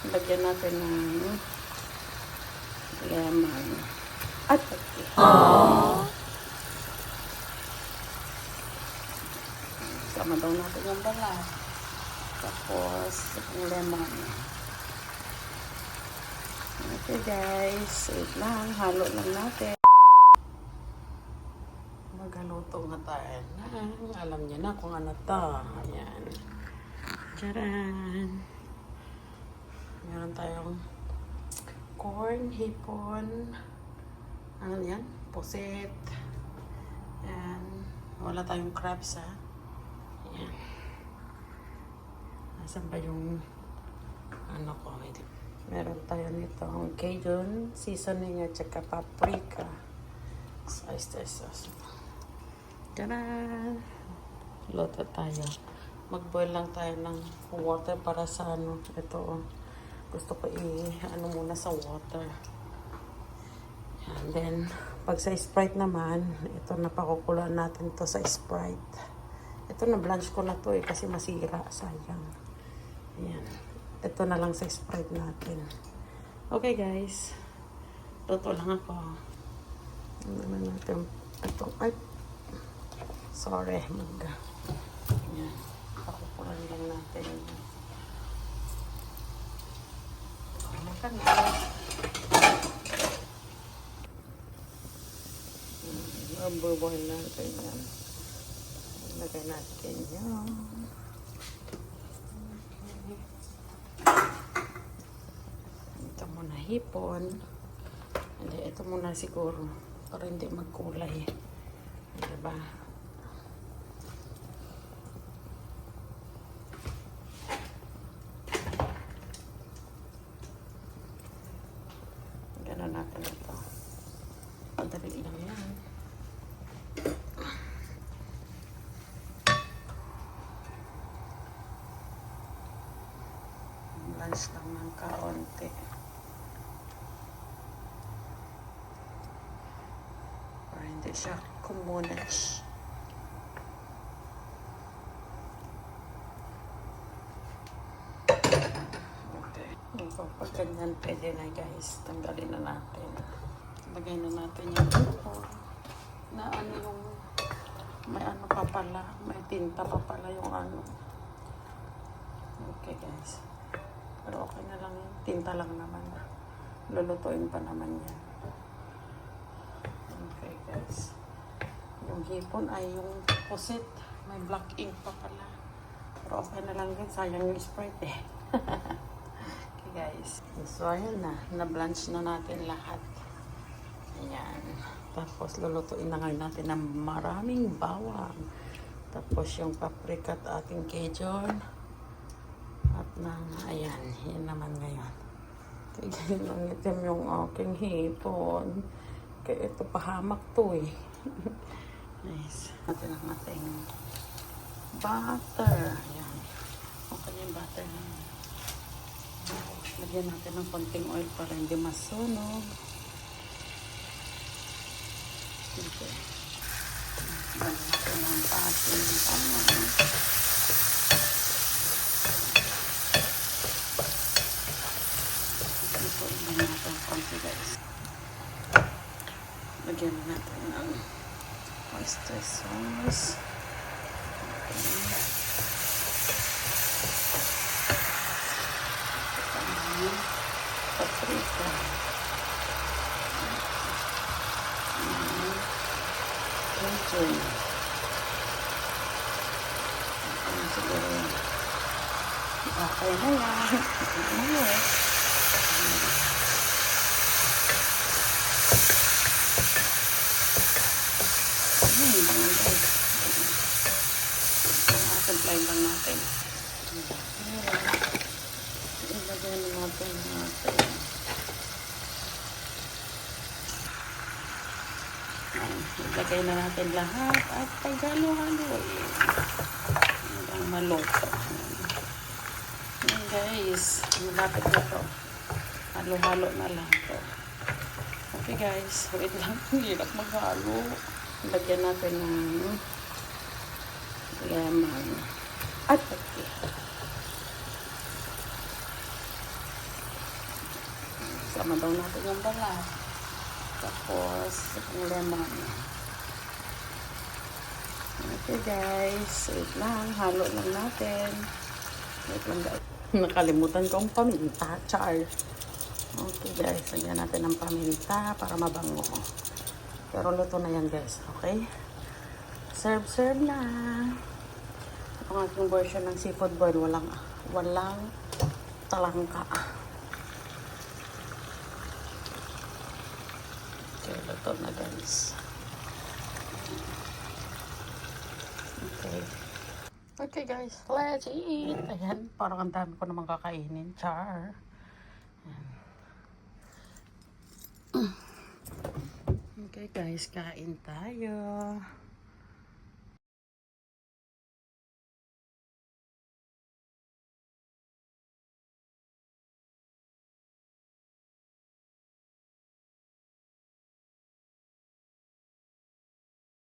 Lagyan natin ng lemon at pati. Sama daw natin yung balat. Tapos, yung lemon. Okay guys, wait lang. Halo lang natin. Magaluto nga tayo na. Alam niyo na kung ano to. Ayan. Tcharan! Meron tayong corn, hipon, ano yan? Pusit. Ayan. Wala tayong crabs ha. Ayan. Nasaan ba yung ano ko? Meron tayo nitong Cajun seasoning at saka paprika. Oyster sauce. Tcharan! Luto tayo. Mag-boil lang tayo ng water para sa ano. Ito gusto ko ano muna sa water. And then, pag sa Sprite naman, ito napakukuluan natin to sa Sprite. Ito na blanch ko na to kasi masira, sayang. Ayan. Ito na lang sa Sprite natin. Okay guys. Luto lang ako. Ano naman natin ito. Ay. Sorry. Ayan. Pakukuluan lang natin. Mabubuhay natin yan. Lagay natin yan. Ito muna hipon. Hindi, ito muna siguro. Para hindi magkulay. Diba? Gano'n natin ito. Madali lang yan. Lunch lang ng kaunti. Para hindi siya kumunach. Okay. Pag ganyan, pwede na guys. Tanggalin na natin. Lagay na natin yung ito. Na ano yung may ano pa pala. May tinta pa pala yung ano. Okay guys. Pero okay na lang yun. Tinta lang naman. Lulutuin pa naman yan. Okay guys. Yung hipon ay yung pusit. May black ink pa pala. Pero okay na lang yun. Sayang yung Sprite eh. Okay guys. So ayan na. Na-blanch na natin lahat. Ayan. Tapos lulutuin na ngayon natin ng maraming bawang. Tapos yung paprika at ating Cajun. At ayan, yan naman ngayon. Kaya lang itim yung aking hipon. Kaya ito pahamak to eh. Nice. Natin ang ating butter. Ayan. Okay yung butter. Lagyan natin ng konting oil para hindi masunog. Okay. Lagyan natin ang ating tamang. Lagyan natin ng oyster sauce. Paprika. Cajun. Siguro okay na yan. Apply lang natin. Ilagay na natin natin. Ilagay na natin lahat at paghalo-halo. Hanggang maluto. Ayan guys, malapit na to. Halo-halo na lang to. Okay guys, wait lang. Hirap maghalo. Lagyan natin ng lemon at pati. Sama daw natin yung balat. Tapos, yung lemon. Okay guys, wait lang. Halo lang natin. Wait lang guys. Nakalimutan kong paminta, char. Okay guys, lagyan natin ng paminta para mabango. Pero luto na yan guys, okay? Serve na. Ang aking version ng seafood boil, walang talangka. Okay, luto na guys. Okay. Okay guys, let's eat. Ayan, parang ang dami ko naman kakainin. Char. Ayan. Okay guys, kain tayo.